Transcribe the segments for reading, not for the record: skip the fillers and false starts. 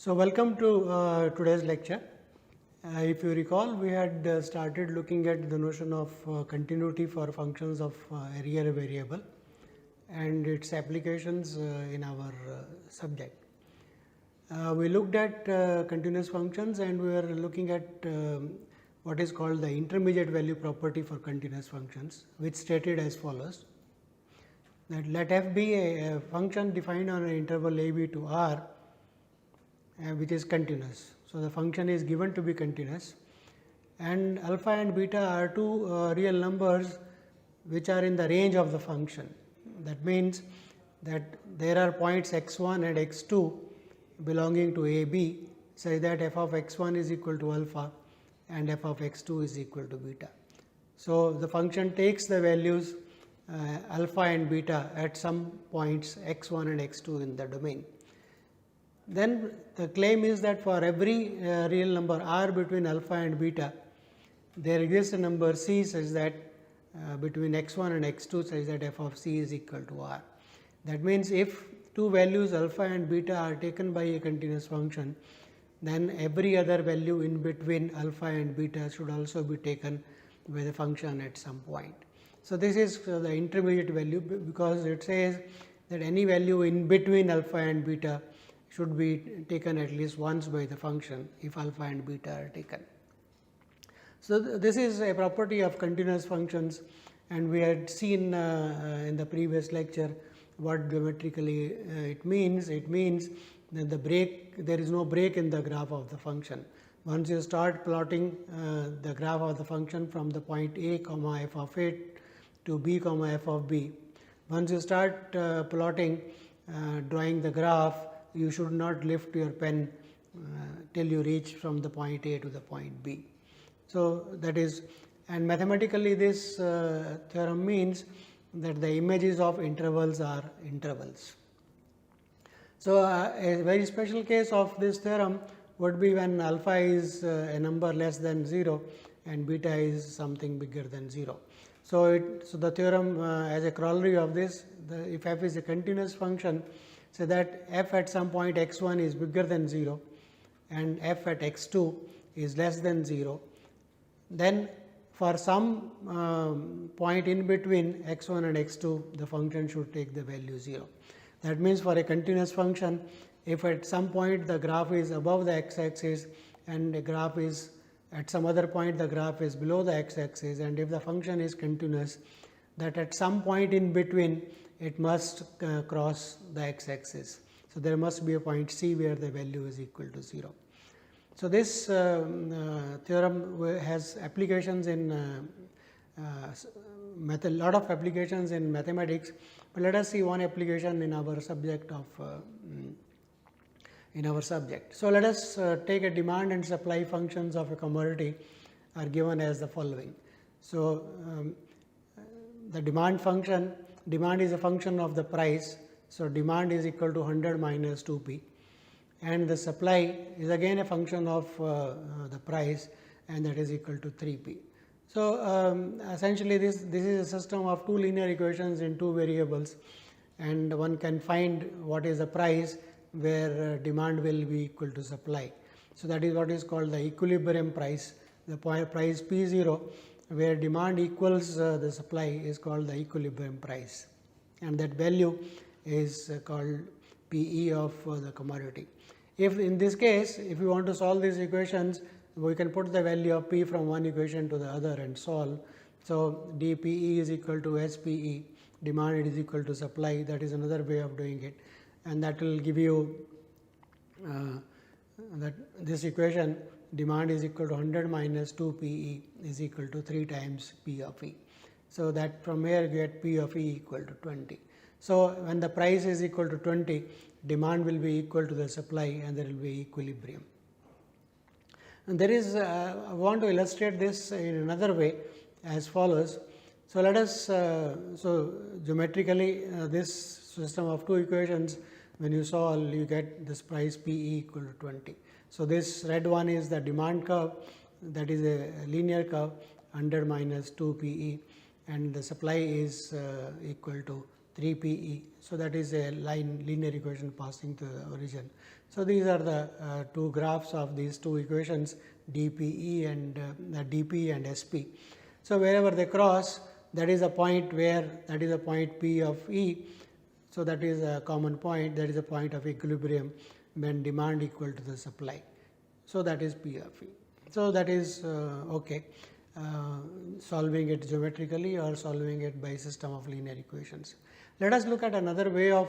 So, welcome to today's lecture. If you recall, we had started looking at the notion of continuity for functions of a real variable and its applications in our subject. We looked at continuous functions and we were looking at what is called the intermediate value property for continuous functions, which stated as follows: that let f be a function defined on an interval a b to r which is continuous. So, the function is given to be continuous and alpha and beta are two real numbers which are in the range of the function. That means that there are points x 1 and x 2 belonging to a b such that f of x 1 is equal to alpha and f of x 2 is equal to beta. So, the function takes the values alpha and beta at some points x 1 and x 2 in the domain. Then the claim is that for every real number r between alpha and beta, there exists a number c such that between x 1 and x 2 such that f of c is equal to r. That means, if two values alpha and beta are taken by a continuous function, then every other value in between alpha and beta should also be taken by the function at some point. So, this is the intermediate value, because it says that any value in between alpha and beta should be taken at least once by the function if alpha and beta are taken. So, this is a property of continuous functions, and we had seen in the previous lecture what geometrically it means. It means that there is no break in the graph of the function. Once you start plotting the graph of the function from the point a comma f of a to b comma f of b, once you start plotting drawing the graph, you should not lift your pen till you reach from the point A to the point B. So, that is, and mathematically this theorem means that the images of intervals are intervals. So, a very special case of this theorem would be when alpha is a number less than 0 and beta is something bigger than 0. So, the theorem as a corollary of this, if f is a continuous function, so that f at some point x 1 is bigger than 0 and f at x 2 is less than 0, then for some point in between x 1 and x 2, the function should take the value 0. That means, for a continuous function, if at some point the graph is above the x axis and the graph is at some other point the graph is below the x axis, and if the function is continuous, that at some point in between it must cross the x axis. So, there must be a point c where the value is equal to 0. So, this theorem has applications in lot of applications in mathematics, but let us see one application in our subject of So, let us take a demand and supply functions of a commodity are given as the following. So, the demand function, demand is a function of the price. So, demand is equal to 100 minus 2p, and the supply is again a function of the price, and that is equal to 3p. So, essentially this is a system of two linear equations in two variables, and one can find what is the price where demand will be equal to supply. So, that is what is called the equilibrium price. The price P0 where demand equals the supply is called the equilibrium price, and that value is called PE of the commodity. If in this case, if you want to solve these equations, we can put the value of P from one equation to the other and solve. So, dPE is equal to SPE, demand is equal to supply, that is another way of doing it, and that will give you that this equation, demand is equal to 100 minus 2 PE is equal to 3 times P of E. So, that from here you get P of E equal to 20. So, when the price is equal to 20, demand will be equal to the supply and there will be equilibrium. And there is, I want to illustrate this in another way as follows. So, let us, so geometrically this system of two equations, when you solve, you get this price P E equal to 20. So, this red one is the demand curve, that is a linear curve, 100 minus 2 PE, and the supply is equal to 3PE. So, that is a linear equation passing to the origin. So, these are the two graphs of these two equations DPE and DP and SP. So, wherever they cross, that is a point where that is a point P of E. So, that is a common point, that is a point of equilibrium when demand equal to the supply. So, that is P of E. So, that is okay. Solving it geometrically or solving it by system of linear equations. Let us look at another way of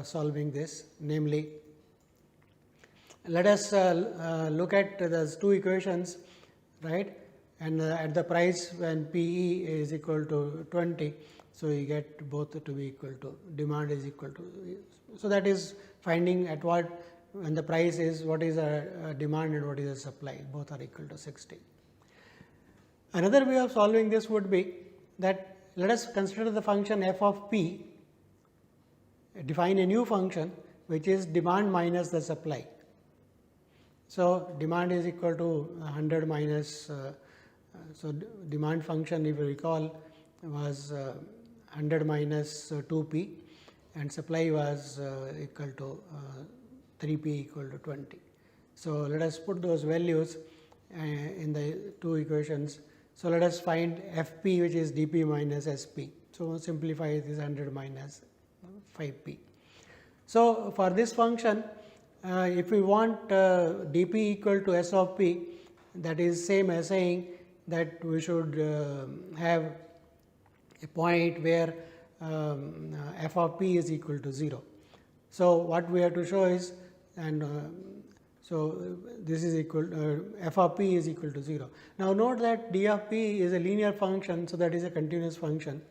solving this, namely, let us look at those two equations, right, and at the price when PE is equal to 20. So, you get both to be equal to, demand is equal to. So, that is finding at what, when the price is, what is a demand and what is a supply, both are equal to 60. Another way of solving this would be that let us consider the function f of p, define a new function which is demand minus the supply. So, demand is equal to 100 minus, so demand function, if you recall, was 100 minus 2p and supply was equal to 3p equal to 20. So, let us put those values in the two equations. So, let us find Fp, which is dP minus Sp. So, simplify this 100 minus 5p. So, for this function, if we want dP equal to S of p, that is same as saying that we should have a point where f of p is equal to 0. So, what we have to show is, and so this is equal f of p is equal to 0. Now, note that d of p is a linear function, so that is a continuous function.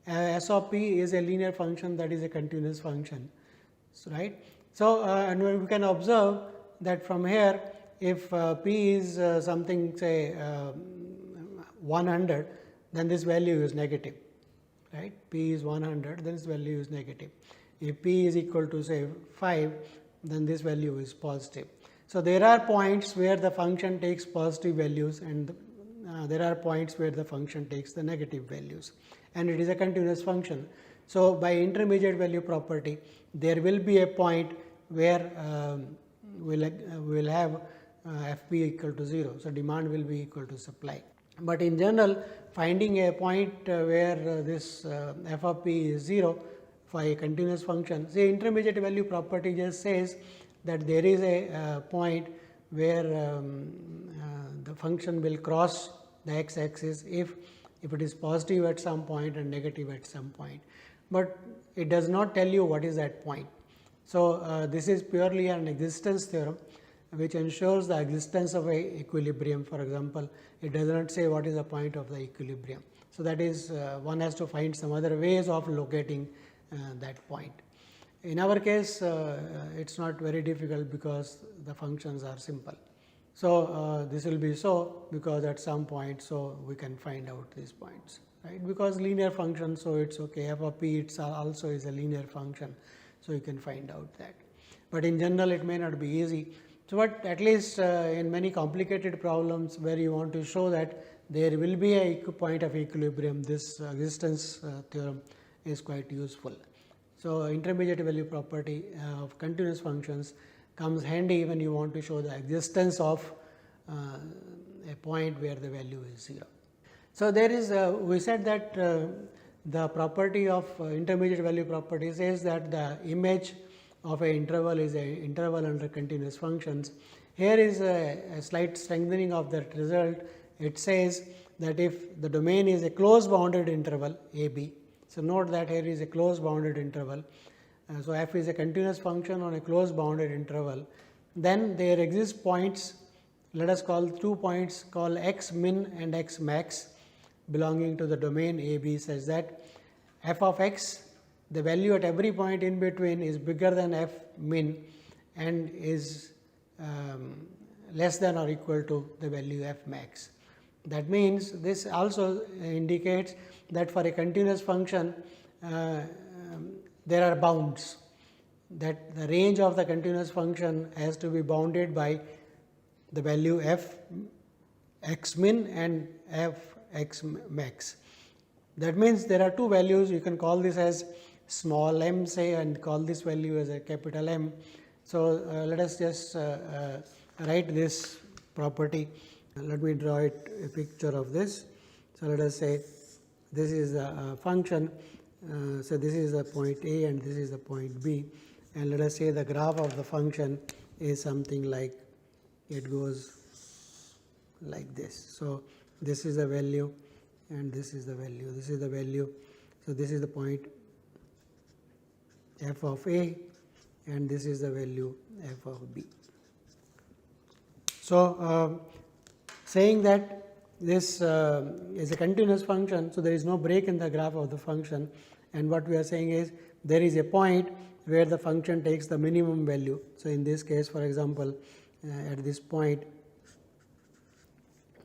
S of p is a linear function, that is a continuous function, so, right. So, and we can observe that from here, if p is something say 100, then this value is negative, right. P is 100, then this value is negative. If p is equal to say 5, then this value is positive. So, there are points where the function takes positive values and there are points where the function takes the negative values, and it is a continuous function. So, by intermediate value property, there will be a point where we will have Fp equal to 0. So, demand will be equal to supply. But in general, finding a point where this f of p is 0 for a continuous function, say intermediate value property just says that there is a point where the function will cross the x axis if it is positive at some point and negative at some point, but it does not tell you what is that point. So, this is purely an existence theorem which ensures the existence of a equilibrium. For example, it does not say what is the point of the equilibrium. So, that is one has to find some other ways of locating that point. In our case, it is not very difficult because the functions are simple. So, this will be so because at some point, so we can find out these points, right, because linear function. So, it is okay, f of p it's also is a linear function. So, you can find out that, but in general it may not be easy. So, but at least in many complicated problems where you want to show that there will be a point of equilibrium, this existence theorem is quite useful. So, intermediate value property of continuous functions comes handy when you want to show the existence of a point where the value is 0. So, there is we said that the property of intermediate value property says that the image of an interval is an interval under continuous functions. Here is a slight strengthening of that result. It says that if the domain is a closed bounded interval a b. So, note that here is a closed bounded interval. So, f is a continuous function on a closed bounded interval. Then there exist points, let us call 2 points called x min and x max belonging to the domain a b, such that f of x, the value at every point in between is bigger than f min and is less than or equal to the value f max. That means, this also indicates that for a continuous function there are bounds, that the range of the continuous function has to be bounded by the value f x min and f x max. That means, there are two values, you can call this as small m say and call this value as a capital M. So, let us just write this property. Let me draw it a picture of this. So, let us say this is a function. So, this is the point A and this is the point B, and let us say the graph of the function is something like, it goes like this. So, this is the value and this is the value, this is the value. So, this is the point f of A and this is the value f of B. So, saying that this is a continuous function, so there is no break in the graph of the function, and what we are saying is there is a point where the function takes the minimum value. So, in this case, for example, at this point,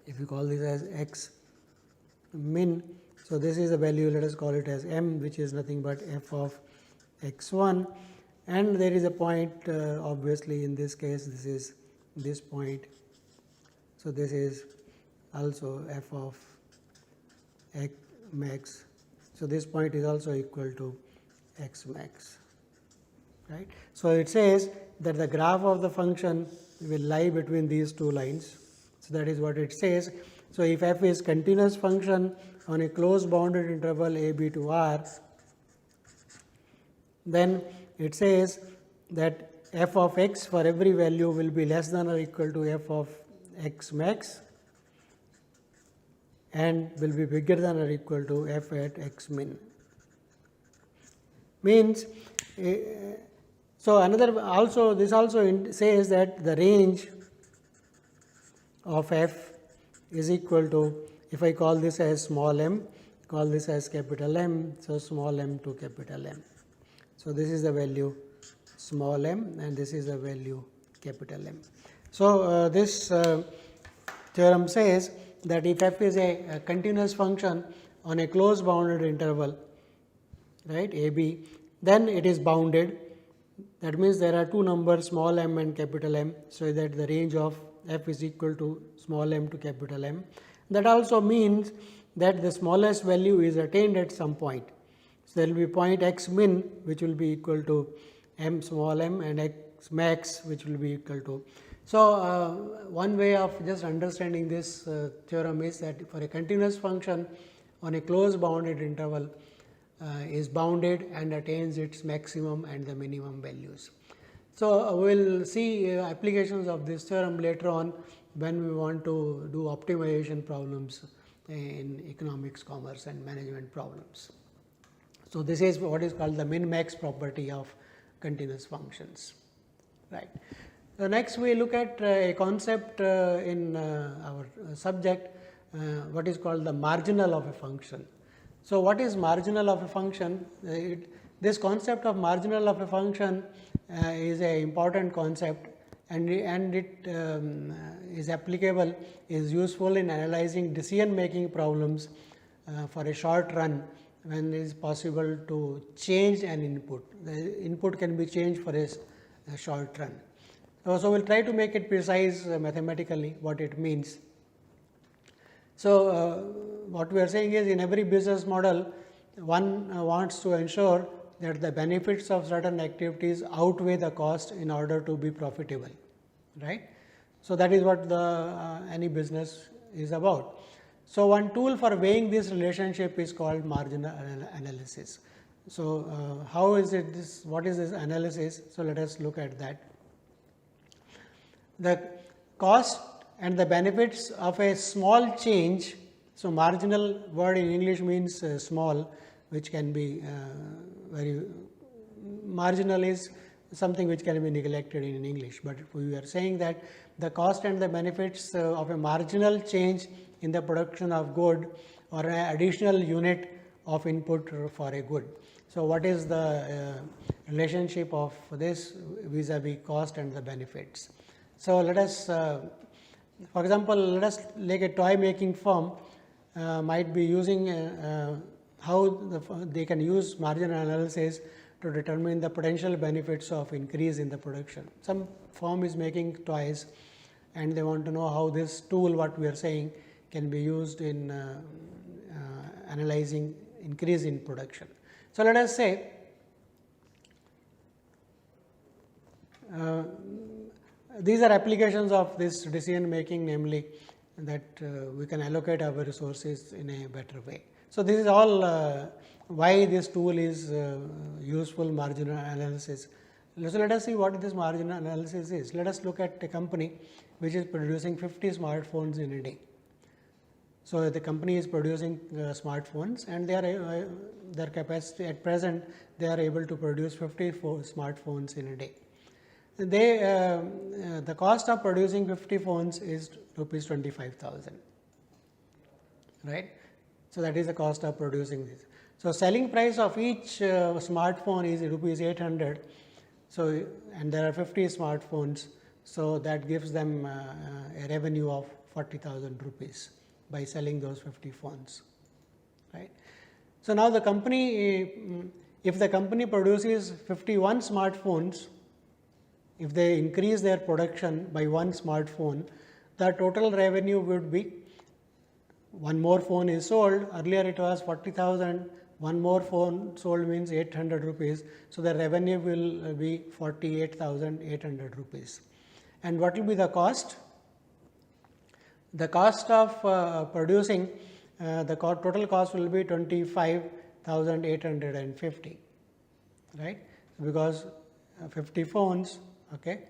if you call this as x min, so this is a value, let us call it as m, which is nothing but f of x1, and there is a point obviously in this case this is this point. So, this is also f of x max. So, this point is also equal to x max, right. So, it says that the graph of the function will lie between these two lines. So, that is what it says. So, if f is continuous function on a closed bounded interval a b to r, then it says that f of x for every value will be less than or equal to f of x max and will be bigger than or equal to f at x min. Means, so another also, this also says that the range of f is equal to, if I call this as small m, call this as capital M, so small m to capital M. So, this is the value small m and this is the value capital M. So, this theorem says that if f is a continuous function on a closed bounded interval, right, a b, then it is bounded. That means there are two numbers small m and capital M, so that the range of f is equal to small m to capital M. That also means that the smallest value is attained at some point. So, there will be point x min which will be equal to m small m and x max which will be equal to. So, one way of just understanding this theorem is that for a continuous function on a closed bounded interval is bounded and attains its maximum and the minimum values. So, we will see applications of this theorem later on when we want to do optimization problems in economics, commerce and management problems. So, this is what is called the min-max property of continuous functions, right. So, next we look at a concept in our subject, what is called the marginal of a function. So, what is marginal of a function? This concept of marginal of a function is an important concept, and it is applicable, is useful in analyzing decision making problems for a short run when it is possible to change an input. The input can be changed for a short run. So, we will try to make it precise mathematically what it means. So, what we are saying is in every business model, one wants to ensure that the benefits of certain activities outweigh the cost in order to be profitable, right. So, that is what the any business is about. So, one tool for weighing this relationship is called marginal analysis. So, how is it this, what is this analysis? So, let us look at that. The cost and the benefits of a small change. So, marginal word in English means small, which can be very marginal is something which can be neglected in English, but we are saying that the cost and the benefits of a marginal change in the production of good or an additional unit of input for a good. So, what is the relationship of this vis-a-vis cost and the benefits? So, let us for example, let us like a toy making firm might be using how they can use marginal analysis to determine the potential benefits of increase in the production. Some firm is making toys and they want to know how this tool, what we are saying, can be used in analyzing increase in production. So, let us say These are applications of this decision making, namely that we can allocate our resources in a better way. So, this is all why this tool is useful, marginal analysis. So, let us see what this marginal analysis is. Let us look at a company which is producing 50 smartphones in a day. So, the company is producing smartphones, and they are their capacity at present they are able to produce 54 smartphones in a day. They the cost of producing 50 phones is rupees 25,000, right. So, that is the cost of producing this. So, selling price of each smartphone is rupees 800. So, and there are 50 smartphones. So, that gives them a revenue of 40,000 rupees by selling those 50 phones, right. So, now the company, if the company produces 51 smartphones, if they increase their production by one smartphone, the total revenue would be, one more phone is sold, earlier it was 40,000, one more phone sold means 800 rupees. So, the revenue will be 48,800 rupees. And what will be the cost? The cost of producing, the total cost will be 25,850, right, because 50 phones. Okay.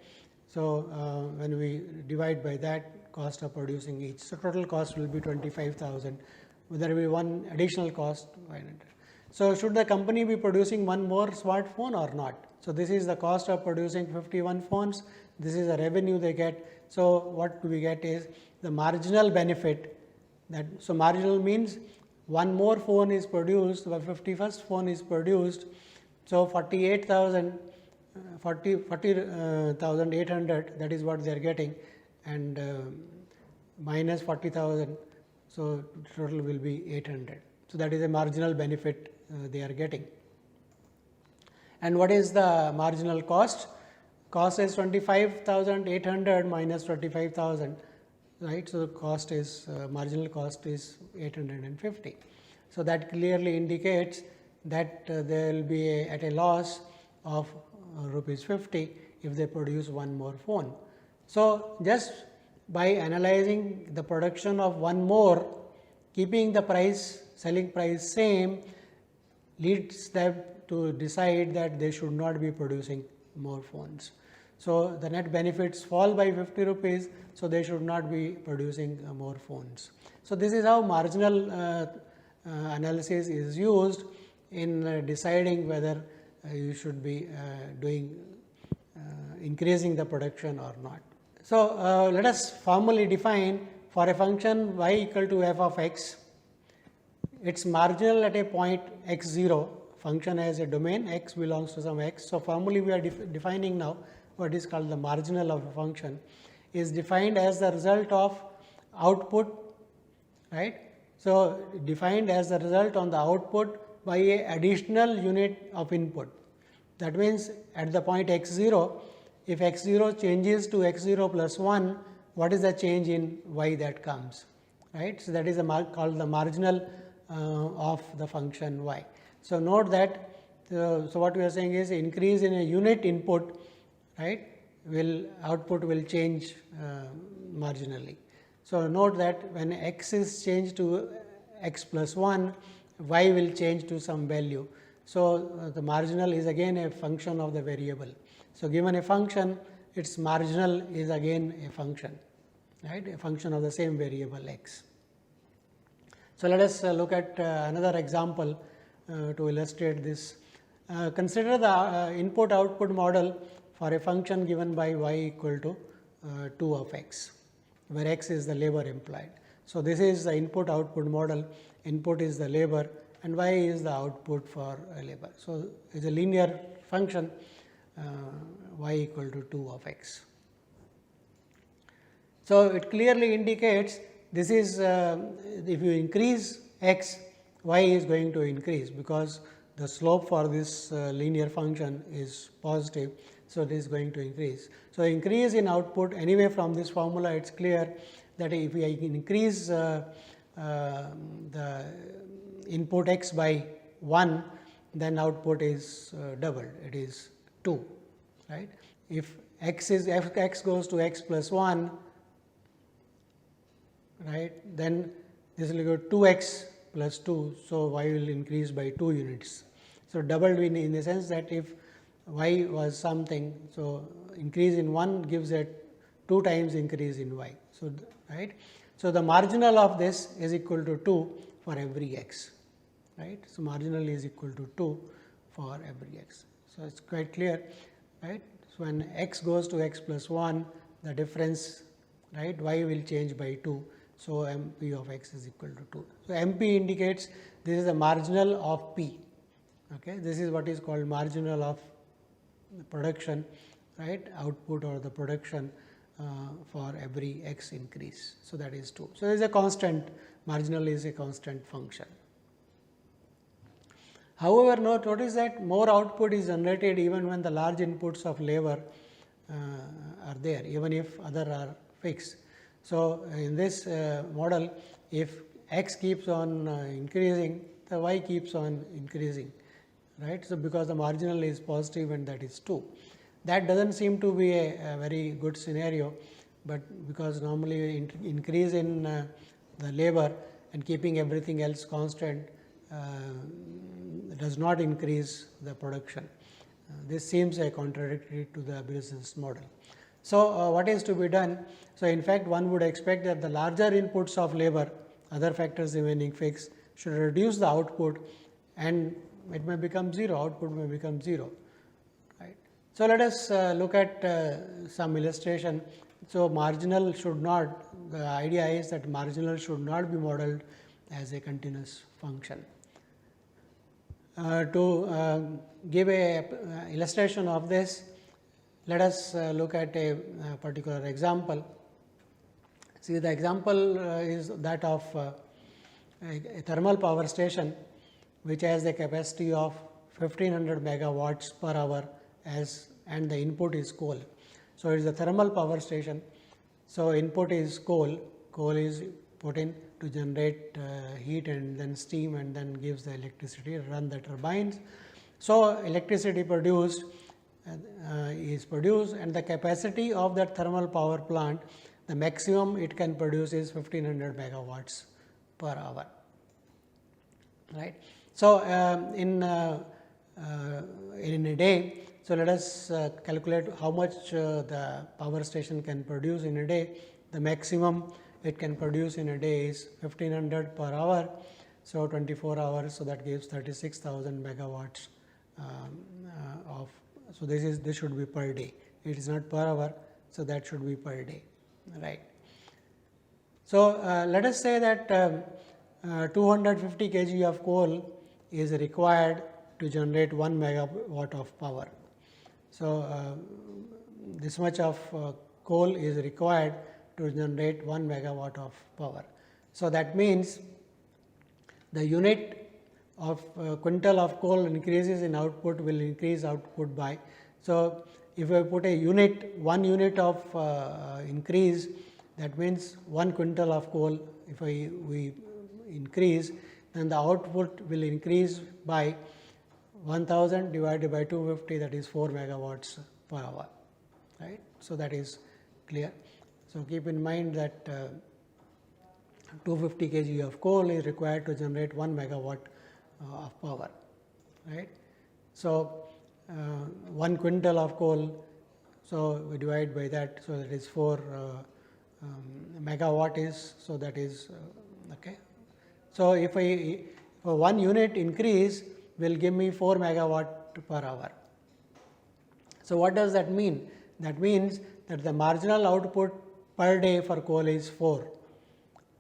So, when we divide by that cost of producing each, so total cost will be 25,000. There will be one additional cost 500. So, should the company be producing one more smartphone or not? So, this is the cost of producing 51 phones. This is the revenue they get. So, what we get is the marginal benefit. That so, marginal means one more phone is produced, the 51st phone is produced. So, 48,000. 40,800, that is what they are getting, and minus 40,000. So, total will be 800. So, that is a marginal benefit they are getting. And what is the marginal cost? Cost is 25,800 minus 25,000, right. So, the cost is marginal cost is 850. So, that clearly indicates that they will be at a loss of rupees 50 if they produce one more phone. So, just by analyzing the production of one more, keeping the price, selling price same, leads them to decide that they should not be producing more phones. So, the net benefits fall by 50 rupees. So, they should not be producing more phones. So, this is how marginal analysis is used in deciding whether you should be increasing the production or not. So, let us formally define for a function y equal to f of x, its marginal at a point x 0, function has a domain, x belongs to some x. So, formally we are defining now what is called the marginal of a function is defined as the result of output, right. So, defined as the result on the output by a additional unit of input. That means, at the point x 0, if x 0 changes to x 0 plus 1, what is the change in y that comes, right. So, that is called the marginal of the function y. So, note that, so what we are saying is increase in a unit input, right, output will change marginally. So, note that when x is changed to x plus 1, y will change to some value. So, the marginal is again a function of the variable. So, given a function, its marginal is again a function, right, a function of the same variable x. So, let us look at another example to illustrate this. Consider the input output model for a function given by y equal to 2 of x, where x is the labor employed. So, this is the input output model, input is the labor and y is the output for labor. So, it is a linear function y equal to 2 of x. So, it clearly indicates this is if you increase x, y is going to increase, because the slope for this linear function is positive. So, it is going to increase. So, increase in output, anyway from this formula it is clear that if we increase the input x by 1, then output is doubled, it is 2, right. If if x goes to x plus 1, right, then this will go 2x plus 2, so y will increase by 2 units. So, doubled in the sense that if y was something, so increase in 1 gives it 2 times increase in y. So, right. So, the marginal of this is equal to 2 for every x, right. So, marginal is equal to 2 for every x. So, it is quite clear, right. So, when x goes to x plus 1, the difference, right, y will change by 2. So, m p of x is equal to 2. So, m p indicates this is the marginal of p. Okay. This is what is called marginal of production, right, output or the production for every x increase. So, that is 2. So, there is a constant, marginal is a constant function. However, notice that more output is generated even when the large inputs of labor are there, even if other are fixed. So, in this model, if x keeps on increasing, the y keeps on increasing, right. So, because the marginal is positive and that is 2. That does not seem to be a very good scenario, but because normally increase in the labor and keeping everything else constant does not increase the production. This seems a contradictory to the business model. So, what is to be done? So, in fact, one would expect that the larger inputs of labor, other factors remaining fixed, should reduce the output and it may become 0, output may become 0. Right. So, let us look at some illustration. So, marginal should not, the idea is that marginal should not be modeled as a continuous function. To give a illustration of this, let us look at a particular example. See, the example is that of a thermal power station which has a capacity of 1500 megawatts per hour as and the input is coal. So, it is a thermal power station. So, input is coal is put in to generate heat and then steam and then gives the electricity, run the turbines. So, electricity produced is produced and the capacity of that thermal power plant, the maximum it can produce is 1500 megawatts per hour, right. So, in a day, so let us calculate how much the power station can produce in a day. The maximum it can produce in a day is 1500 per hour. So, 24 hours, so that gives 36,000 megawatts of. So, this should be per day. It is not per hour. So, that should be per day, right. So, let us say that 250 kg of coal is required to generate 1 megawatt of power. So, this much of coal is required to generate 1 megawatt of power. So, that means the unit of quintal of coal increases in output will increase output by. So, if I put a unit, 1 unit of increase, that means 1 quintal of coal if we increase, then the output will increase by 1000 divided by 250, that is 4 megawatts per hour, right. So, that is clear. So, keep in mind that 250 kg of coal is required to generate 1 megawatt of power, right. So, 1 quintal of coal, so we divide by that, so that is 4 megawatt is, so that is okay. So, if 1 unit increase will give me 4 megawatt per hour. So, what does that mean? That means that the marginal output per day for coal is 4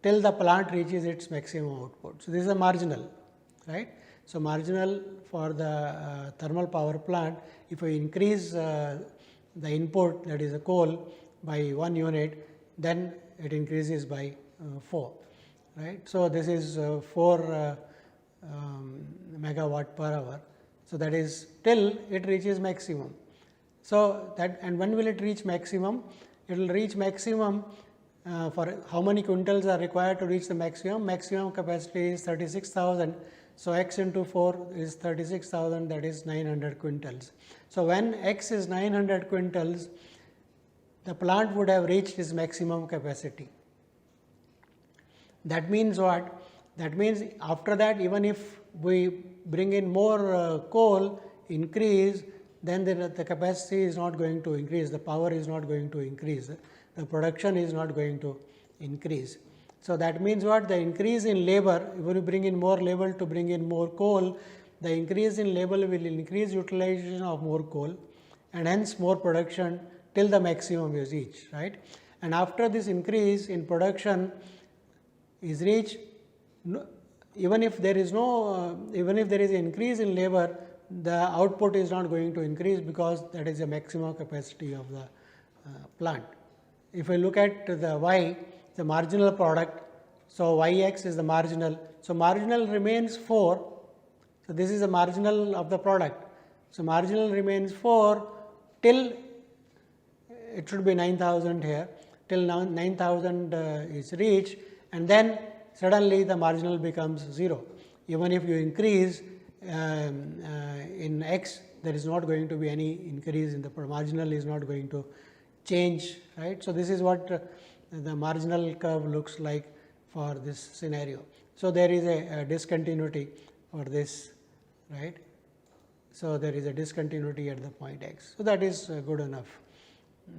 till the plant reaches its maximum output. So, this is a marginal, right. So, marginal for the thermal power plant, if we increase the input, that is a coal, by 1 unit, then it increases by 4, right. So, this is 4 megawatt per hour. So, that is till it reaches maximum. So, that, and when will it reach maximum? It will reach maximum for how many quintals are required to reach the maximum? Maximum capacity is 36,000. So, x into 4 is 36,000, that is 900 quintals. So, when x is 900 quintals, the plant would have reached its maximum capacity. That means what? That means after that, even if we bring in more coal, increase, then the capacity is not going to increase, the power is not going to increase, the production is not going to increase. So, that means what? The increase in labor, when you bring in more labor to bring in more coal, the increase in labor will increase utilization of more coal, and hence more production till the maximum is reached, right. And after this increase in production is reached, even if there is no, even if there is an increase in labor, the output is not going to increase, because that is the maximum capacity of the plant. If I look at the y, the marginal product, so y x is the marginal. So, marginal remains 4. So, this is the marginal of the product. So, marginal remains 4 till it should be 9,000 here, till now 9,000 is reached, and then suddenly the marginal becomes 0. Even if you increase in x, there is not going to be any increase in the marginal, is not going to change, right. So, this is what the marginal curve looks like for this scenario. So, there is a discontinuity for this, right. So, there is a discontinuity at the point x. So, that is good enough.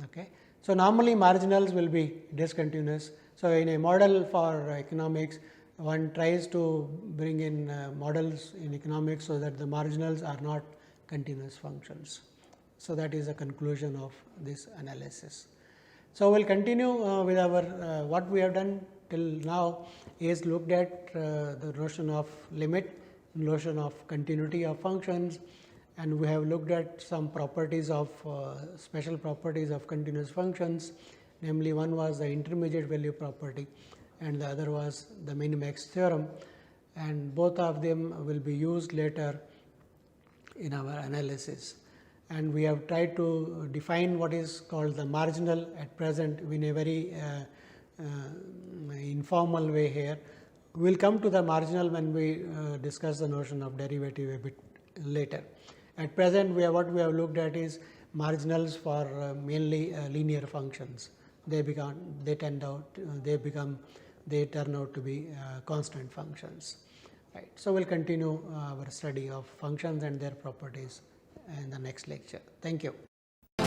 Okay. So, normally marginals will be discontinuous. So, in a model for economics, one tries to bring in models in economics, so that the marginals are not continuous functions. So, that is the conclusion of this analysis. So, we will continue with our what we have done till now is looked at the notion of limit, notion of continuity of functions, and we have looked at some properties of special properties of continuous functions. Namely, one was the intermediate value property and the other was the Minimax theorem, and both of them will be used later in our analysis. And we have tried to define what is called the marginal at present in a very informal way here. We will come to the marginal when we discuss the notion of derivative a bit later. At present, what we have looked at is marginals for mainly linear functions. They turn out to be constant functions, right. So, we will continue our study of functions and their properties in the next lecture. Thank you.